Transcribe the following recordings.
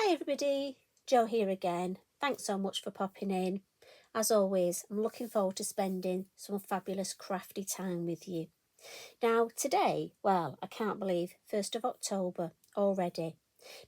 Hi everybody, Jo here again. Thanks so much for popping in. As always, I'm looking forward to spending some fabulous crafty time with you. Now today, well, I can't believe 1st of October already.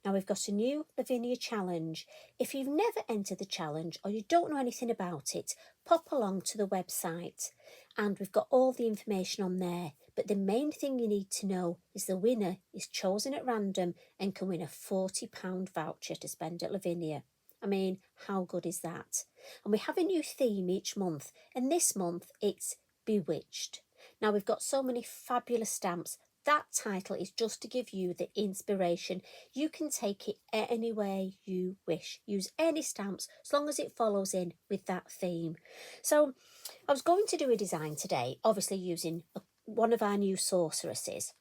Now we've got a new Lavinia challenge. If you've never entered the challenge or you don't know anything about it, pop along to the website and we've got all the information on there. But the main thing you need to know is the winner is chosen at random and can win a £40 voucher to spend at Lavinia. I mean, how good is that? And we have a new theme each month, and this month it's Bewitched. Now we've got so many fabulous stamps. That title is just to give you the inspiration. You can take it any way you wish. Use any stamps as long as it follows in with that theme. So I was going to do a design today, obviously using one of our new sorceresses.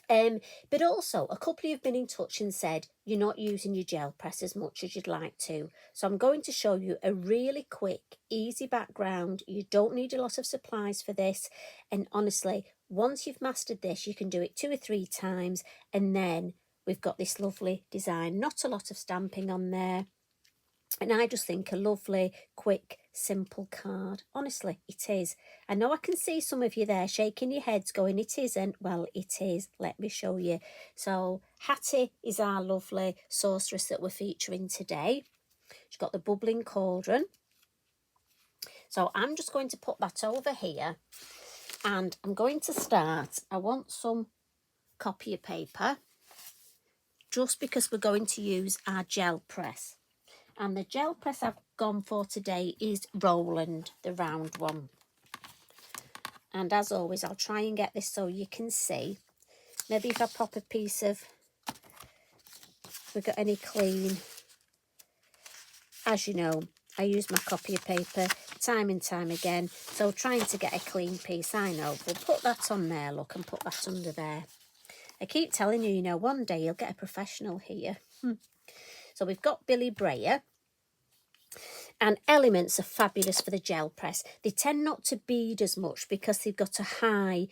But also a couple of you have been in touch and said you're not using your gel press as much as you'd like to. So I'm going to show you a really quick, easy background. You don't need a lot of supplies for this. And honestly, once you've mastered this, you can do it 2 or 3 times. And then we've got this lovely design. Not a lot of stamping on there. And I just think a lovely, quick, simple card. Honestly, it is. I know I can see some of you there shaking your heads going, it isn't. Well, it is. Let me show you. So Hattie is our lovely sorceress that we're featuring today. She's got the bubbling cauldron. So I'm just going to put that over here. And I'm going to start. I want some copy paper. Just because we're going to use our gel press. And the gel press I've gone for today is Roland, the round one. And as always, I'll try and get this so you can see. Maybe if I pop a piece of, if we've got any clean. As you know, I use my copy of paper time and time again. So trying to get a clean piece, I know. We'll put that on there, look, and put that under there. I keep telling you, you know, one day you'll get a professional here. So we've got Brayer. And elements are fabulous for the gel press. They tend not to bead as much because they've got a high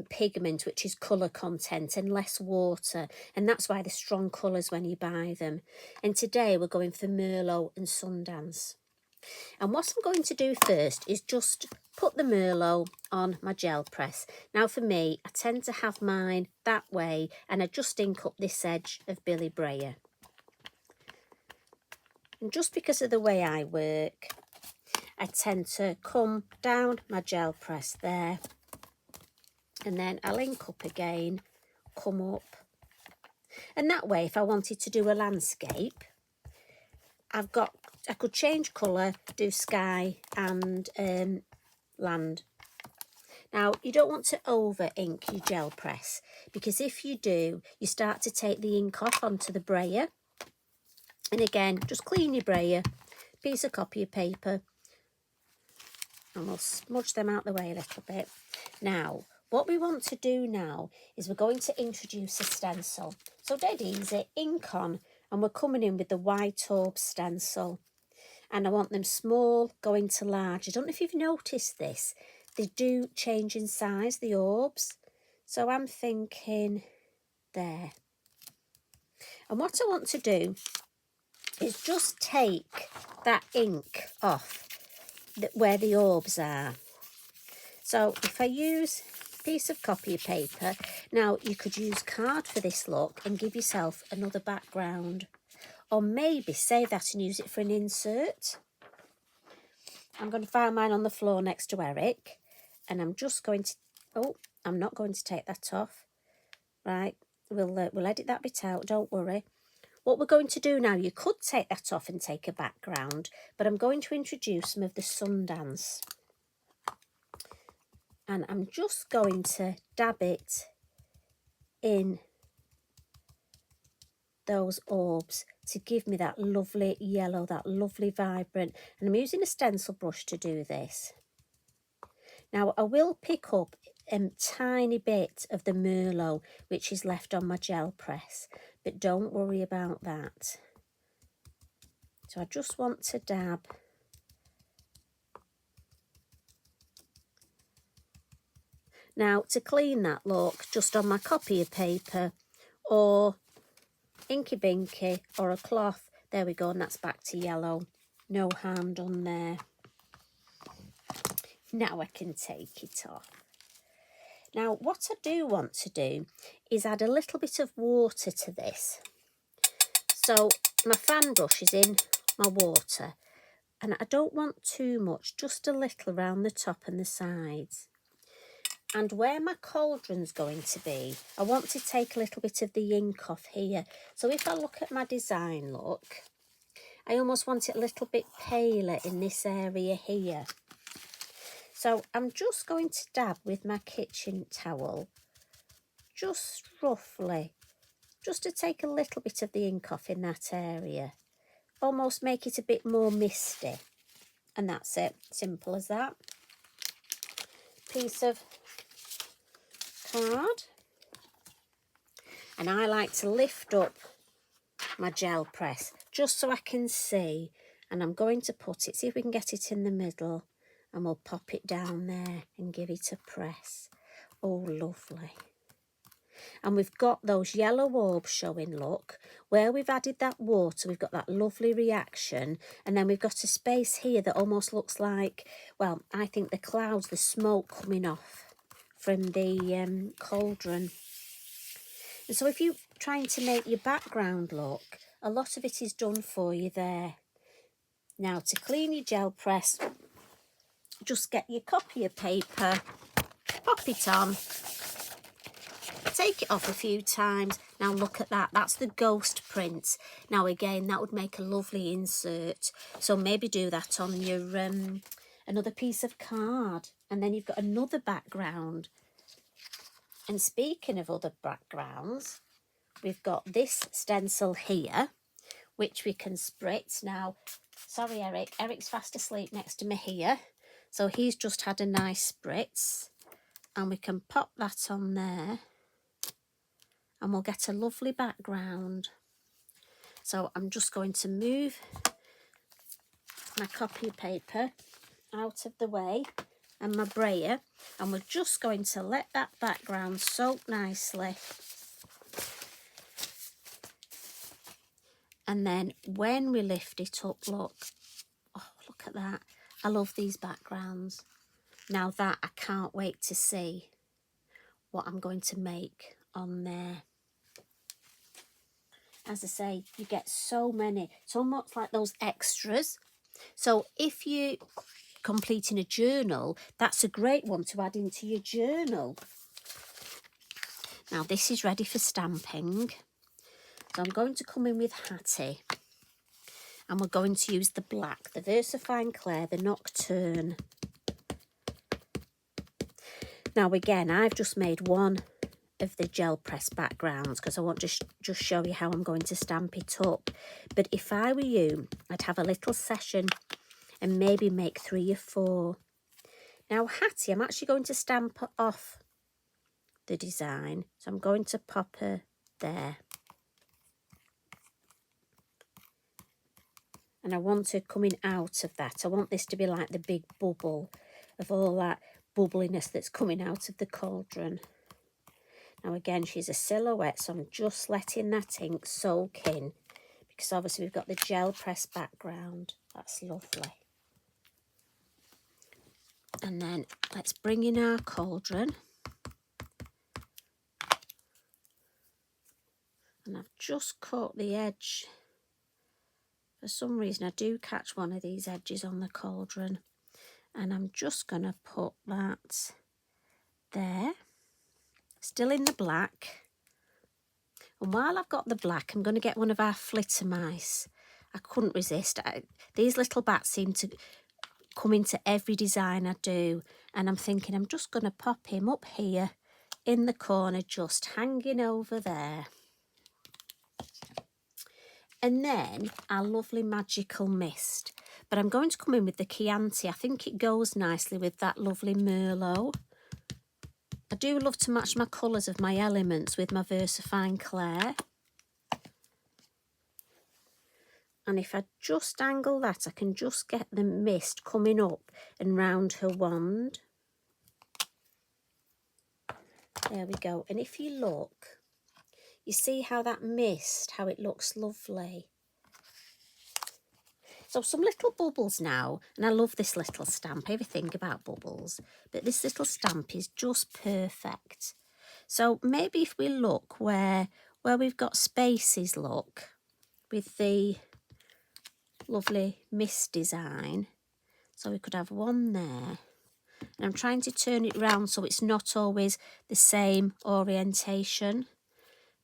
pigment, which is colour content, and less water. And that's why they're strong colours when you buy them. And today we're going for Merlot and Sundance. And what I'm going to do first is just put the Merlot on my gel press. Now for me, I tend to have mine that way, and I just ink up this edge of Brayer. And just because of the way I work, I tend to come down my gel press there. And then I'll ink up again, come up. And that way, if I wanted to do a landscape, I could change colour, do sky and land. Now, you don't want to over ink your gel press, because if you do, you start to take the ink off onto the brayer. And again, just clean your brayer, piece of copy of paper, and we'll smudge them out the way a little bit. Now, what we want to do now is we're going to introduce a stencil. So dead easy, ink on, and we're coming in with the white Orbs stencil. And I want them small going to large. I don't know if you've noticed this. They do change in size, the Orbs. So I'm thinking there. And what I want to do is just take that ink off where the Orbs are. So if I use a piece of copy of paper, now you could use card for this look and give yourself another background, or maybe save that and use it for an insert. I'm going to find mine on the floor next to Eric, and I'm just going to, oh, I'm not going to take that off. Right, we'll edit that bit out, don't worry. What we're going to do now, you could take that off and take a background, but I'm going to introduce some of the Sundance. And I'm just going to dab it in those Orbs to give me that lovely yellow, that lovely vibrant. And I'm using a stencil brush to do this. Now, I will pick up a tiny bit of the Merlot, which is left on my gel press, but don't worry about that. So I just want to dab. Now, to clean that look, just on my copy of paper or inky binky or a cloth. There we go, and that's back to yellow. No harm done there. Now I can take it off. Now what I do want to do is add a little bit of water to this. So my fan brush is in my water, and I don't want too much, just a little around the top and the sides. And where my cauldron's going to be, I want to take a little bit of the ink off here. So if I look at my design, look, I almost want it a little bit paler in this area here. So I'm just going to dab with my kitchen towel, just roughly, just to take a little bit of the ink off in that area. Almost make it a bit more misty. And that's it, simple as that. Piece of card. And I like to lift up my gel press just so I can see. And I'm going to put it, see if we can get it in the middle. And we'll pop it down there and give it a press. Oh, lovely. And we've got those yellow orbs showing, look. Where we've added that water, we've got that lovely reaction. And then we've got a space here that almost looks like, well, I think the clouds, the smoke coming off from the cauldron. And so if you're trying to make your background look, a lot of it is done for you there. Now, to clean your gel press, just get your copy of paper, pop it on, take it off a few times. Now look at that, that's the ghost print. Now again, that would make a lovely insert. So maybe do that on your another piece of card, and then you've got another background. And speaking of other backgrounds, we've got this stencil here, which we can spritz. Now, sorry Eric, Eric's fast asleep next to me here. So he's just had a nice spritz, and we can pop that on there and we'll get a lovely background. So I'm just going to move my copy paper out of the way and my brayer, and we're just going to let that background soak nicely. And then when we lift it up, look, oh, look at that. I love these backgrounds. Now that I can't wait to see what I'm going to make on there. As I say, you get so many. It's almost like those extras. So if you're completing a journal, that's a great one to add into your journal. Now this is ready for stamping. So I'm going to come in with Hattie. And we're going to use the black, the Versafine Clair, the Nocturne. Now again, I've just made one of the gel press backgrounds because I want to just show you how I'm going to stamp it up. But if I were you, I'd have a little session and maybe make 3 or 4. Now Hattie, I'm actually going to stamp off the design. So I'm going to pop her there. And I want her coming out of that. I want this to be like the big bubble of all that bubbliness that's coming out of the cauldron. Now again, she's a silhouette, so I'm just letting that ink soak in, because obviously we've got the gel press background. That's lovely. And then let's bring in our cauldron. And I've just caught the edge. For some reason, I do catch one of these edges on the cauldron. And I'm just going to put that there. Still in the black. And while I've got the black, I'm going to get one of our Flittermice. I couldn't resist. These little bats seem to come into every design I do. And I'm thinking I'm just going to pop him up here in the corner, just hanging over there. And then our lovely magical mist. But I'm going to come in with the Chianti. I think it goes nicely with that lovely Merlot. I do love to match my colours of my elements with my Versafine Clair. And if I just angle that, I can just get the mist coming up and round her wand. There we go. And if you look, You see how that mist, how it looks lovely. So some little bubbles now, and I love this little stamp. I ever think about bubbles, but this little stamp is just perfect. So maybe if we look where we've got spaces, look, with the lovely mist design. So we could have one there. And I'm trying to turn it round so it's not always the same orientation.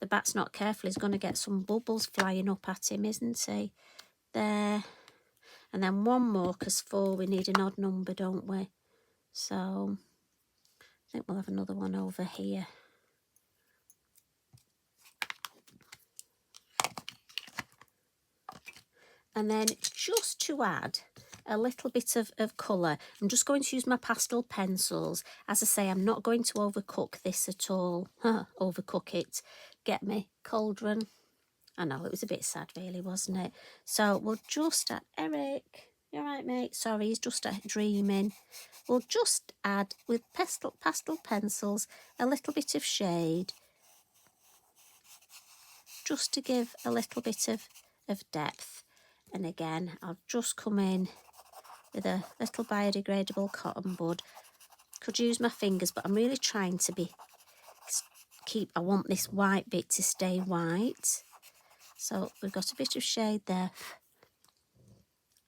The bat's not careful, he's going to get some bubbles flying up at him, isn't he? There. And then one more, because 4, we need an odd number, don't we? So I think we'll have another one over here. And then just to add a little bit of colour, I'm just going to use my pastel pencils. As I say, I'm not going to overcook this at all. Overcook it. Get me, Cauldron. I know, it was a bit sad really, wasn't it? So we'll just add, Eric, you all right, mate? Sorry, he's just dreaming. We'll just add, with pastel pencils, a little bit of shade, just to give a little bit of depth. And again, I'll just come in with a little biodegradable cotton bud. Could use my fingers, but I'm really trying to I want this white bit to stay white. So we've got a bit of shade there.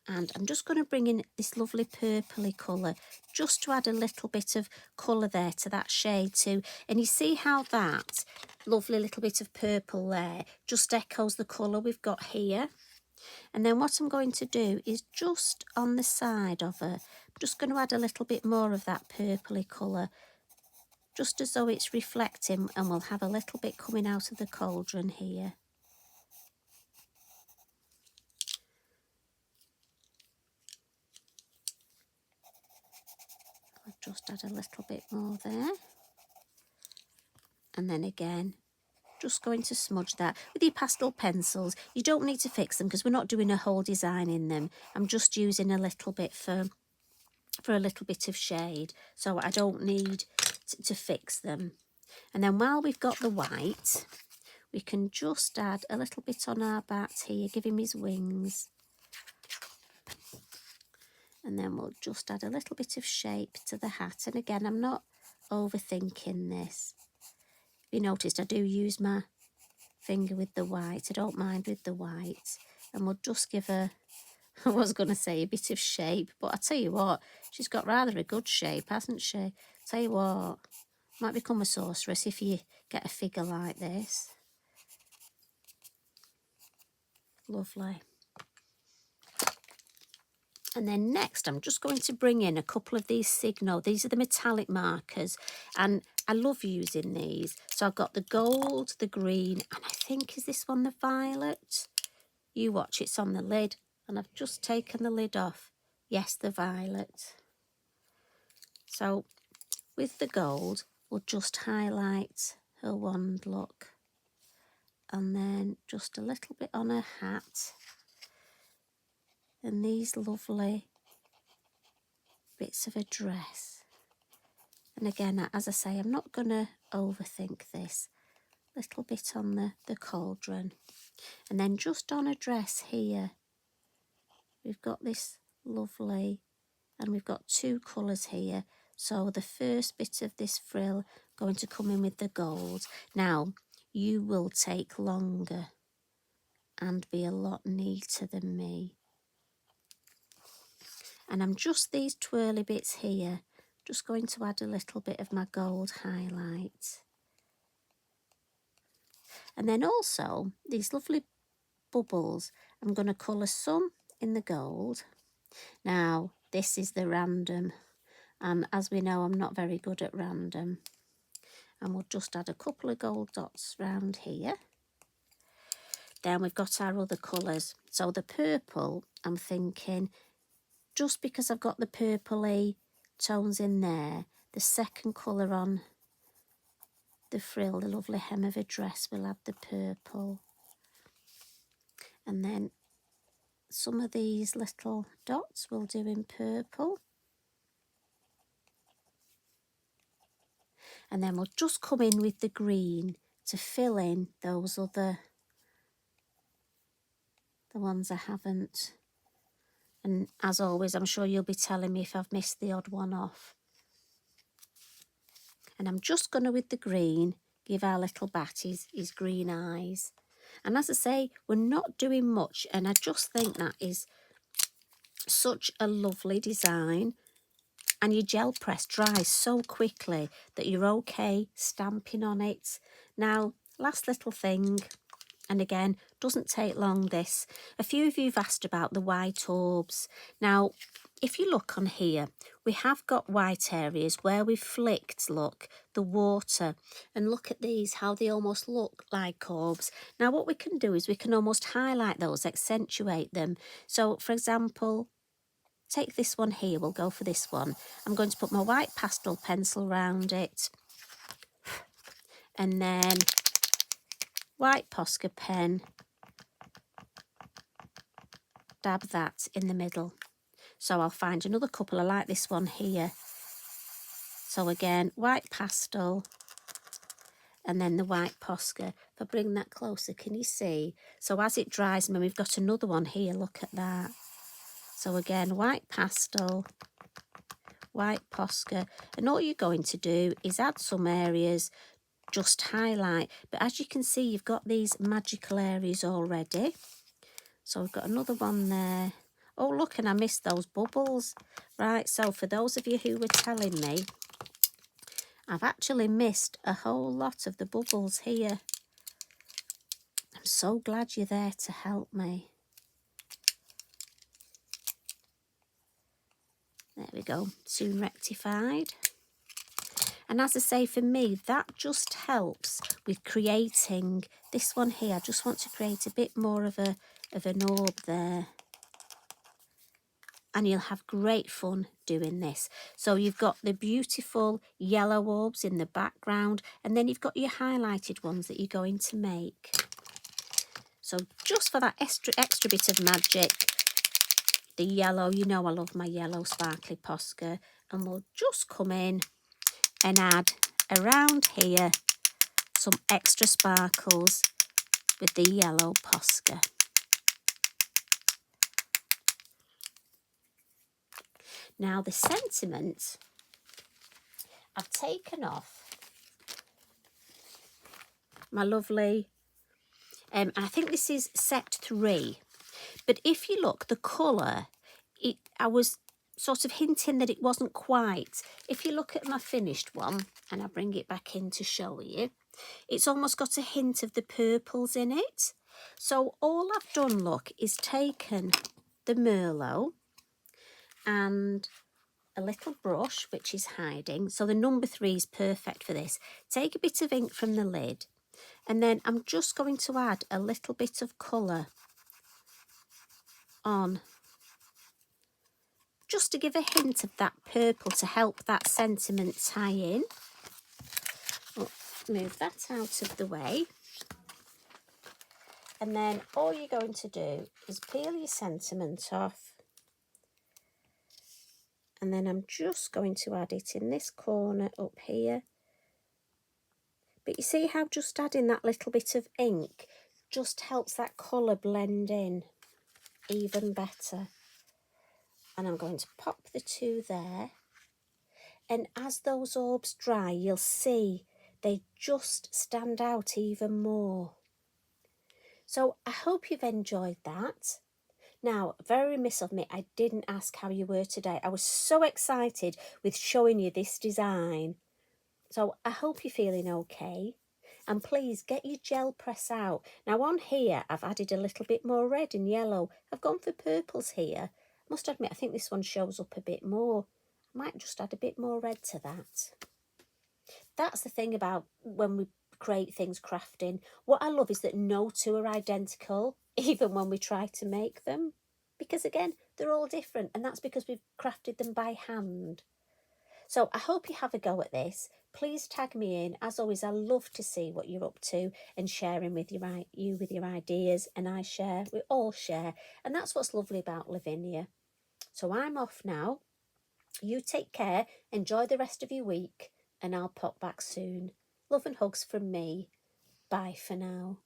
And I'm just going to bring in this lovely purpley colour, just to add a little bit of colour there to that shade too. And you see how that lovely little bit of purple there just echoes the colour we've got here. And then what I'm going to do is just on the side of her, I'm just going to add a little bit more of that purpley colour, just as though it's reflecting, and we'll have a little bit coming out of the cauldron here. I'll just add a little bit more there. And then again, just going to smudge that with your pastel pencils. You don't need to fix them because we're not doing a whole design in them. I'm just using a little bit for a little bit of shade, so I don't need to fix them. And then while we've got the white, we can just add a little bit on our bat here, give him his wings. And then we'll just add a little bit of shape to the hat. And again, I'm not overthinking this. You noticed I do use my finger with the white. I don't mind with the white. And we'll just give her, I was going to say a bit of shape, but I tell you what, she's got rather a good shape, hasn't she? Tell you what, might become a sorceress if you get a figure like this. Lovely. And then next, I'm just going to bring in a couple of these Signo. These are the metallic markers, and I love using these. So I've got the gold, the green, and I think, is this one the violet? You watch, it's on the lid, and I've just taken the lid off. Yes, the violet. So with the gold, we'll just highlight her wand look, and then just a little bit on her hat. And these lovely bits of a dress. And again, as I say, I'm not going to overthink this. Little bit on the cauldron. And then just on a dress here, we've got this lovely, and we've got 2 colours here. So the first bit of this frill going to come in with the gold. Now, you will take longer and be a lot neater than me. And I'm just these twirly bits here, just going to add a little bit of my gold highlight. And then also these lovely bubbles, I'm going to colour some in the gold. Now, this is the random, and as we know, I'm not very good at random. And we'll just add a couple of gold dots round here. Then we've got our other colours. So the purple, I'm thinking, just because I've got the purpley tones in there, the second colour on the frill, the lovely hem of a dress, will add the purple. And then some of these little dots we'll do in purple. And then we'll just come in with the green to fill in those other, the ones I haven't. And as always, I'm sure you'll be telling me if I've missed the odd one off. And I'm just going to, with the green, give our little bat his green eyes. And as I say, we're not doing much, and I just think that is such a lovely design. And your gel press dries so quickly that you're okay stamping on it. Now, last little thing, and again, doesn't take long this. A few of you have asked about the white orbs. Now, if you look on here, we have got white areas where we've flicked, look, the water. And look at these, how they almost look like orbs. Now, what we can do is we can almost highlight those, accentuate them. So, for example, take this one here, we'll go for this one. I'm going to put my white pastel pencil around it. And then white Posca pen, dab that in the middle. So I'll find another couple. I like this one here. So again, white pastel and then the white Posca. If I bring that closer, can you see? So as it dries, and we've got another one here, look at that. So again, white pastel, white Posca. And all you're going to do is add some areas, just highlight. But as you can see, you've got these magical areas already. So we've got another one there. Oh, look, and I missed those bubbles. Right, so for those of you who were telling me, I've actually missed a whole lot of the bubbles here. I'm so glad you're there to help me. There we go, soon rectified. And as I say, for me, that just helps with creating this one here. I just want to create a bit more of an orb there. And you'll have great fun doing this. So you've got the beautiful yellow orbs in the background, and then you've got your highlighted ones that you're going to make. So just for that extra bit of magic, the yellow, you know I love my yellow sparkly Posca, and we'll just come in and add around here some extra sparkles with the yellow Posca. Now the sentiment, I've taken off my lovely, and I think this is set 3. But if you look, the colour, I was sort of hinting that it wasn't quite. If you look at my finished one, and I bring it back in to show you, it's almost got a hint of the purples in it. So all I've done, look, is taken the Merlot and a little brush, which is hiding. So the number 3 is perfect for this. Take a bit of ink from the lid, and then I'm just going to add a little bit of colour on, just to give a hint of that purple to help that sentiment tie in. Oh, move that out of the way. And then all you're going to do is peel your sentiment off. And then I'm just going to add it in this corner up here. But you see how just adding that little bit of ink just helps that colour blend in even better. And I'm going to pop the 2 there. And as those orbs dry, you'll see they just stand out even more. So I hope you've enjoyed that. Now, very remiss of me, I didn't ask how you were today. I was so excited with showing you this design. So I hope you're feeling okay. And please get your gel press out. Now on here, I've added a little bit more red and yellow. I've gone for purples here. Must admit, I think this one shows up a bit more. I might just add a bit more red to that. That's the thing about when we create things crafting. What I love is that no 2 are identical, even when we try to make them. Because again, they're all different, and that's because we've crafted them by hand. So I hope you have a go at this. Please tag me in. As always, I love to see what you're up to and sharing with you with your ideas, and I share, we all share. And that's what's lovely about Lavinia. So I'm off now. You take care, enjoy the rest of your week, and I'll pop back soon. Love and hugs from me. Bye for now.